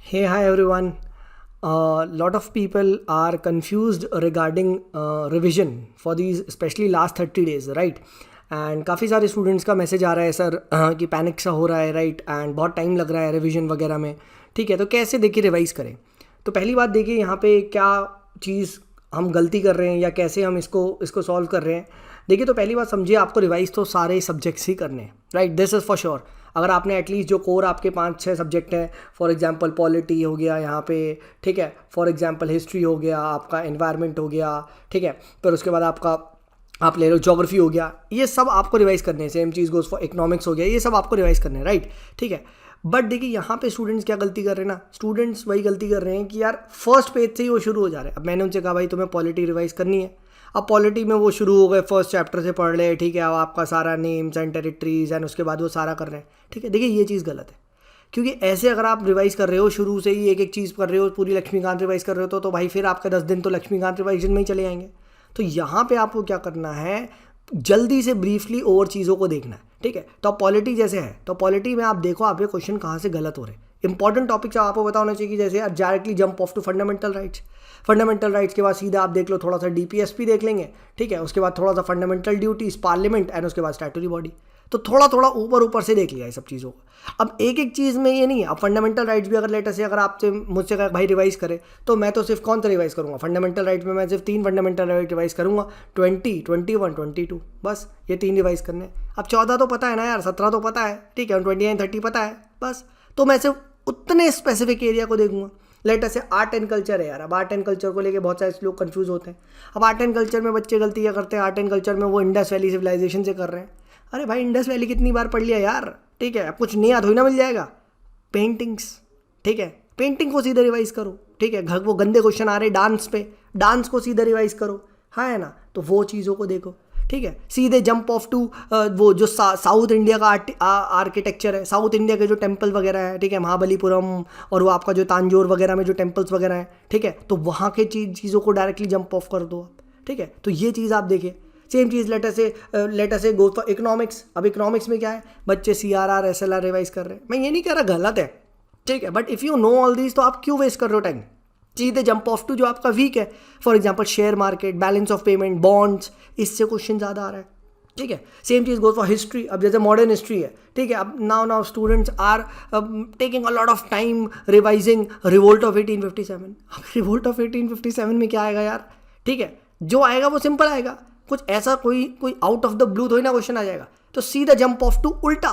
Hey, hi everyone. A lot of people are confused regarding revision for these, especially last 30 days, right? And काफ़ी सारे students का message आ रहा है sir कि panic सा हो रहा है, राइट? एंड बहुत टाइम लग रहा है रिवीजन वगैरह में। ठीक है, तो कैसे देखिए रिवाइज करें। तो पहली बात देखिए यहाँ पे क्या चीज़ हम गलती कर रहे हैं या कैसे हम इसको सॉल्व कर रहे हैं। देखिए, तो पहली बात समझिए, आपको रिवाइज तो सारे सब्जेक्ट्स ही करने हैं, right? This is for sure. अगर आपने एटलीस्ट जो कोर आपके 5-6 सब्जेक्ट हैं, फॉर एग्जांपल पॉलिटी हो गया यहाँ पे, ठीक है, फॉर एग्जांपल हिस्ट्री हो गया, आपका एनवायरनमेंट हो गया, ठीक है, फिर उसके बाद आपका आप ले लो ज्योग्राफी हो गया, ये सब आपको रिवाइज करने हैं। Same cheese goes for economics हो गया, ये सब आपको रिवाइज करने हैं, राइट? ठीक है। बट देखिए यहाँ पे स्टूडेंट्स क्या गलती कर रहे हैं ना, स्टूडेंट्स वही गलती कर रहे हैं कि यार फर्स्ट पेज से ही वो शुरू हो जा रहे हैं। अब मैंने उनसे कहा भाई तुम्हें पॉलिटी रिवाइज करनी है। अब पॉलिटी में वो शुरू हो गए, फर्स्ट चैप्टर से पढ़ रहे, ठीक है, अब आपका सारा नेम्स एंड टेरिटरीज एंड उसके बाद वो सारा कर रहे हैं। ठीक है, देखिए ये चीज़ गलत है, क्योंकि ऐसे अगर आप रिवाइज कर रहे हो शुरू से ही एक एक चीज़ कर रहे हो, पूरी लक्ष्मीकांत रिवाइज कर रहे हो, तो भाई फिर आपका 10 दिन तो लक्ष्मीकांत रिवाइजन में ही चले जाएंगे। तो यहाँ पे आपको क्या करना है, जल्दी से ब्रीफली ओवर चीज़ों को देखना है। ठीक है, तो अब पॉलिटी जैसे है, तो पॉलिटी में आप देखो आपके क्वेश्चन कहाँ से गलत हो रहे हैं। इंपॉर्टेंट टॉपिक्स आपको पता होना चाहिए कि जैसे directly jump off to fundamental rights. Fundamental rights के बाद सीधा आप देख लो थोड़ा सा डीपीएसपी देख लेंगे, ठीक है, उसके बाद थोड़ा सा फंडामेंटल ड्यूटीज, पार्लियामेंट एंड उसके बाद स्टैट्यूटरी बॉडी। तो थोड़ा थोड़ा ऊपर ऊपर से देख लिया ये सब चीज़ों को। अब एक एक चीज़ में ये नहीं है। अब फंडामेंटल राइट्स भी अगर लेटर से अगर आपसे मुझसे कहा भाई रिवाइज करे, तो मैं तो सिर्फ कौन सा रिवाइज करूँगा? फंडामेंटल राइट्स में मैं सिर्फ 3 फंडामेंटल राइट रिवाइज करूँगा, 20, 21, 22, बस ये 3 रिवाइज करने। अब 14 तो पता है ना यार, 17 तो पता है, ठीक है, 29, 30 पता है, बस। तो मैं सिर्फ उतने स्पेसिफिक एरिया को देखूंगा। लेटर से आर्ट एंड कल्चर है यार, अब आर्ट एंड कल्चर को लेके बहुत सारे लोग कंफ्यूज होते हैं। अब आर्ट एंड कल्चर में बच्चे गलती क्या करते हैं, आर्ट एंड कल्चर में वो इंडस वैली सिविलाइजेशन से कर रहे हैं। अरे भाई इंडस वैली कितनी बार पढ़ लिया यार, ठीक है, अब कुछ नया थोड़ी ना मिल जाएगा। पेंटिंग्स, ठीक है, पेंटिंग को सीधे रिवाइज करो, ठीक है, घर वो गंदे क्वेश्चन आ रहे डांस पे, डांस को सीधे रिवाइज करो, हाँ है ना? तो वो चीज़ों को देखो, ठीक है। सीधे जंप ऑफ टू वो जो साउथ इंडिया का आर्किटेक्चर है, साउथ इंडिया के जो टेम्पल वगैरह है, ठीक है, महाबलीपुरम और वो आपका जो तांजोर वगैरह में जो टेम्पल्स वगैरह हैं, ठीक है, तो वहाँ के चीज़ों को डायरेक्टली जंप ऑफ कर दो आप, ठीक है। तो ये चीज़ आप देखिए। सेम चीज़ लेटर से गो फॉर इकोनॉमिक्स। अब इकोनॉमिक्स में क्या है, बच्चे CRR SLR रिवाइज कर रहे हैं। मैं ये नहीं कह रहा गलत है, ठीक है, but if you know all this तो आप क्यों वेस्ट कर रहे हो टाइम? सीधे जंप ऑफ टू जो आपका वीक है, for example share market, balance of payment, bonds, इससे क्वेश्चन ज़्यादा आ रहा है, ठीक है। सेम चीज़ गोज फॉर हिस्ट्री। अब जैसे मॉडर्न हिस्ट्री है, ठीक है, अब now students are taking a lot of time revising revolt of 1857। अब रिवोल्ट ऑफ 1857 में क्या आएगा यार, ठीक है, जो आएगा वो सिंपल आएगा, कुछ ऐसा कोई आउट ऑफ द ब्लू थोड़ी ना क्वेश्चन आ जाएगा। तो सीधा जंप ऑफ टू उल्टा,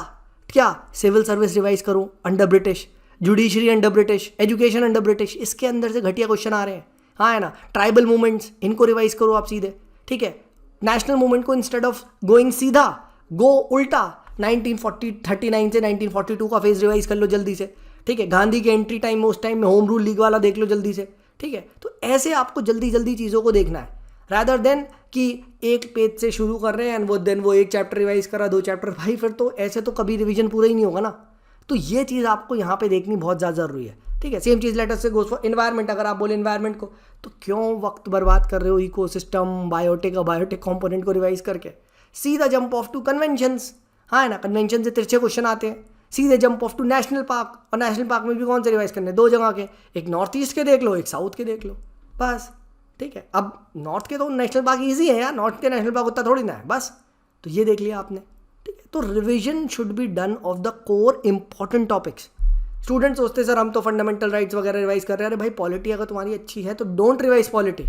क्या सिविल सर्विस रिवाइज करो under British, judiciary under British, education under British, इसके अंदर से घटिया क्वेश्चन आ रहे हैं, हाँ है ना? ट्राइबल मूवमेंट्स, इनको रिवाइज करो आप सीधे, ठीक है। नेशनल मूवमेंट को इंस्टेड ऑफ गोइंग सीधा, गो उल्टा, 1939 से 1942 का फेज रिवाइज कर लो जल्दी से, ठीक है। गांधी के एंट्री टाइम में, उस टाइम में होम रूल लीग वाला देख लो जल्दी से, ठीक है। तो ऐसे आपको जल्दी जल्दी चीज़ों को देखना है, रादर देन कि एक पेज से शुरू कर रहे हैं एंड वो एक चैप्टर रिवाइज करा, 2 चैप्टर, भाई फिर तो ऐसे तो कभी रिवीजन पूरा ही नहीं होगा ना। तो ये चीज़ आपको यहाँ पे देखनी बहुत ज़्यादा ज़रूरी है, ठीक है। सेम चीज़ लेटर से गोज फॉर इन्वायरमेंट। अगर आप बोले इन्वायरमेंट को, तो क्यों वक्त बर्बाद कर रहे हो इकोसिस्टम, बायोटेक कंपोनेंट को रिवाइज करके? सीधा जंप ऑफ टू कन्वेंशंस, हाँ है ना? कन्वेंशन से तिरछे क्वेश्चन आते हैं। सीधे jump off to national park, और नेशनल पार्क में भी कौन से रिवाइज करने? 2 जगह के, एक नॉर्थ ईस्ट के देख लो, एक साउथ के देख लो, बस, ठीक है। अब नॉर्थ के तो नेशनल पार्क ईजी है यार, नॉर्थ के नेशनल पार्क उतना थोड़ी ना है, बस। तो ये देख लिया आपने, ठीक है। तो revision should be done of the core important topics. Student सोचते सर हम तो फंडामेंटल राइट्स वगैरह रिवाइज कर रहे हैं। अरे भाई पॉलिटी अगर तुम्हारी अच्छी है तो don't revise polity,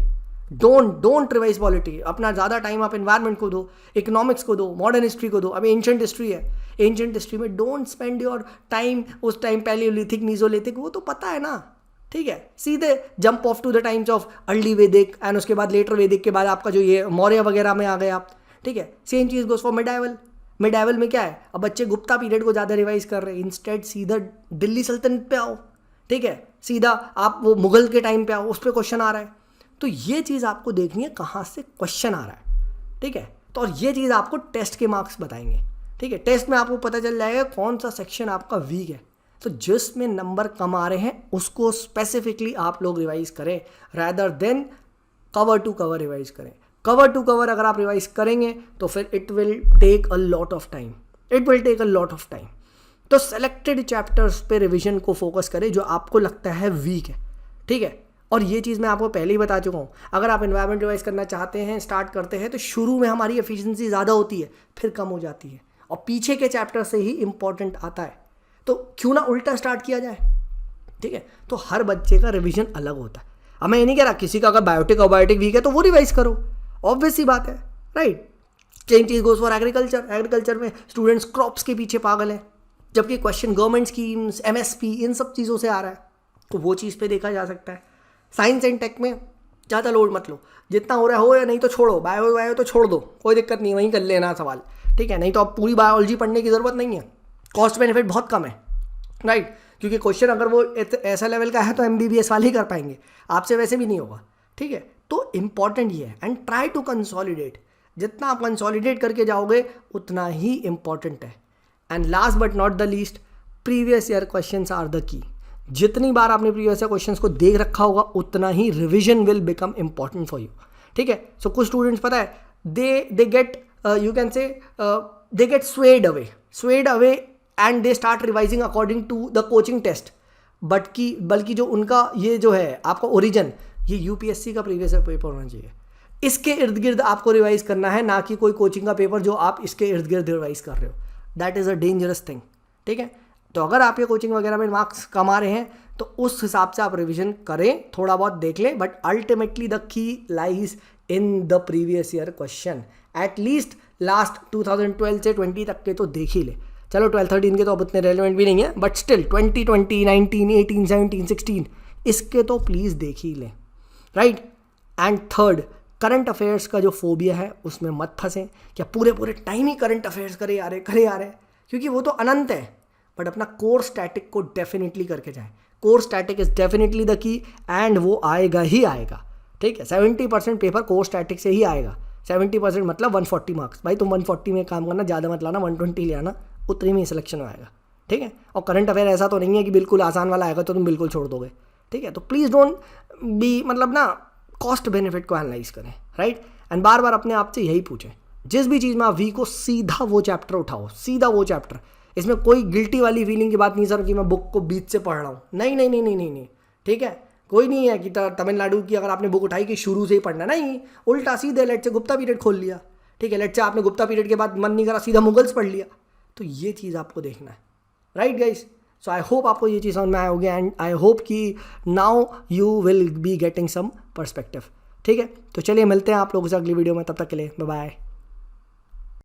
don't revise polity. अपना ज़्यादा टाइम आप एनवायरनमेंट को दो, इकोनॉमिक्स को दो, मॉडर्न हिस्ट्री को दो। अब एंशंट हिस्ट्री है, एंशंट हिस्ट्री में डोंट स्पेंड योर टाइम उस टाइम पैलियोलिथिक, मीजोलिथिक, वो तो पता है ना, ठीक है। सीधे jump off to the times of early Vedic and उसके बाद लेटर वैदिक के बाद आपका जो ये मौर्य वगैरह में आ गए आप, ठीक है। सेम चीज़ गोज फॉर मिडाइवल। मिडाइवल में क्या है, अब बच्चे गुप्ता पीरियड को ज़्यादा रिवाइज कर रहे हैं, इंस्टेड सीधा दिल्ली सल्तनत पे आओ, ठीक है, सीधा आप वो मुगल के टाइम पे आओ, उस पर क्वेश्चन आ रहा है। तो ये चीज़ आपको देखनी है कहाँ से क्वेश्चन आ रहा है, ठीक है। तो और ये चीज़ आपको टेस्ट के मार्क्स बताएंगे, ठीक है। टेस्ट में आपको पता चल जाएगा कौन सा सेक्शन आपका वीक है। तो जिसमें नंबर कम आ रहे हैं उसको स्पेसिफिकली आप लोग रिवाइज करें, rather than cover to cover revise करें। कवर टू कवर अगर आप रिवाइज करेंगे तो फिर it will take a lot of time, तो सेलेक्टेड चैप्टर्स पे रिवीजन को फोकस करें जो आपको लगता है वीक है, ठीक है। और ये चीज़ मैं आपको पहले ही बता चुका हूँ, अगर आप एनवायरनमेंट रिवाइज करना चाहते हैं, स्टार्ट करते हैं, तो शुरू में हमारी एफिशिएंसी ज़्यादा होती है, फिर कम हो जाती है, और पीछे के चैप्टर से ही इंपॉर्टेंट आता है। तो क्यों ना उल्टा स्टार्ट किया जाए, ठीक है। तो हर बच्चे का रिवीजन अलग होता है। अब मैं ये नहीं कह रहा किसी का अगर बायोटिक वीक है तो वो रिवाइज करो, ऑब्वियस सी बात है, राइट। सेम चीज़ गोज फॉर एग्रीकल्चर में स्टूडेंट्स क्रॉप्स के पीछे पागल है, जबकि क्वेश्चन गवर्नमेंट स्कीम्स, MSP, इन सब चीज़ों से आ रहा है, तो वो चीज़ पे देखा जा सकता है। साइंस एंड टेक में ज़्यादा लोड मत लो, जितना हो रहा है हो, या नहीं तो छोड़ो, बायो तो छोड़ दो, कोई दिक्कत नहीं, वहीं कर लेना सवाल, ठीक है। नहीं तो अब पूरी बायोलॉजी पढ़ने की ज़रूरत नहीं है, कॉस्ट बेनिफिट बहुत कम है, राइट। क्योंकि क्वेश्चन अगर वो ऐसा लेवल का है तो MBBS वाले ही कर पाएंगे, आपसे वैसे भी नहीं होगा, ठीक है। तो इम्पॉर्टेंट ये है, एंड ट्राई टू कंसोलिडेट, जितना आप कंसोलिडेट करके जाओगे उतना ही इम्पॉर्टेंट है। And last but not the least, previous year questions are the key. जितनी बार आपने प्रीवियस ईयर क्वेश्चंस को देख रखा होगा उतना ही revision will become important for you, ठीक है। सो कुछ स्टूडेंट्स पता है they get you can say they get swayed away and they start revising according to the coaching test, बल्कि जो उनका ये जो है आपका ओरिजिन, ये UPSC का प्रीवियस ईयर पेपर होना चाहिए। इसके इर्द गिर्द आपको रिवाइज करना है, ना कि कोई कोचिंग का पेपर जो आप इसके इर्द गिर्द रिवाइज कर रहे हो। That is a dangerous thing, ठीक है। तो अगर आप ये कोचिंग वगैरह में मार्क्स कमा रहे हैं तो उस हिसाब से आप रिवीजन करें, थोड़ा बहुत देख लें, but ultimately the key lies in the previous year question. At least last 2012 से 20 तक के तो देख ही ले। चलो 12-13 के तो अब उतने रेलिवेंट भी नहीं है, बट स्टिल 2020, 19, 18, 17, 16 इसके तो प्लीज़ देख ही लें, right. And third, current affairs का जो फोबिया है उसमें मत फंसें, क्या पूरे टाइम ही करंट अफेयर्स करे आ रहे, क्योंकि वो तो अनंत है। बट अपना कोर स्टैटिक को डेफिनेटली करके जाए, core static is definitely the key, and वो आएगा ही आएगा, ठीक है। 70% पेपर कोर स्टैटिक से ही आएगा, 70% मतलब 140 मार्क्स। भाई तुम 140 में काम करना, ज़्यादा मत लाना, 120 ले आना, उतनी में सिलेक्शन आएगा, ठीक है। और करंट अफेयर ऐसा तो नहीं है कि बिल्कुल आसान वाला आएगा तो तुम बिल्कुल छोड़ दोगे, ठीक है। तो प्लीज़ डोंट बी, मतलब ना, कॉस्ट बेनिफिट को एनालाइज करें, राइट। एंड बार बार अपने आप से यही पूछें, जिस भी चीज़ में आप वीक हो सीधा वो चैप्टर उठाओ, सीधा वो चैप्टर। इसमें कोई गिल्टी वाली फीलिंग की बात नहीं सर कि मैं बुक को बीच से पढ़ रहा हूँ, नहीं, ठीक है। कोई नहीं है कि तमिलनाडु की अगर आपने बुक उठाई कि शुरू से ही पढ़ना, नहीं, उल्टा सीधे लेट से गुप्ता पीरियड खोल लिया, ठीक है। लेट से आपने गुप्ता पीरियड के बाद मन नहीं करा सीधा मुगल्स पढ़ लिया, तो ये चीज़ आपको देखना है, right guys. So I hope आपको ये चीज़ समझ में आया होगी, एंड आई होप कि now you will be getting some perspective, ठीक है। तो चलिए मिलते हैं आप लोगों से अगली वीडियो में, तब तक के लिए बाय बाय।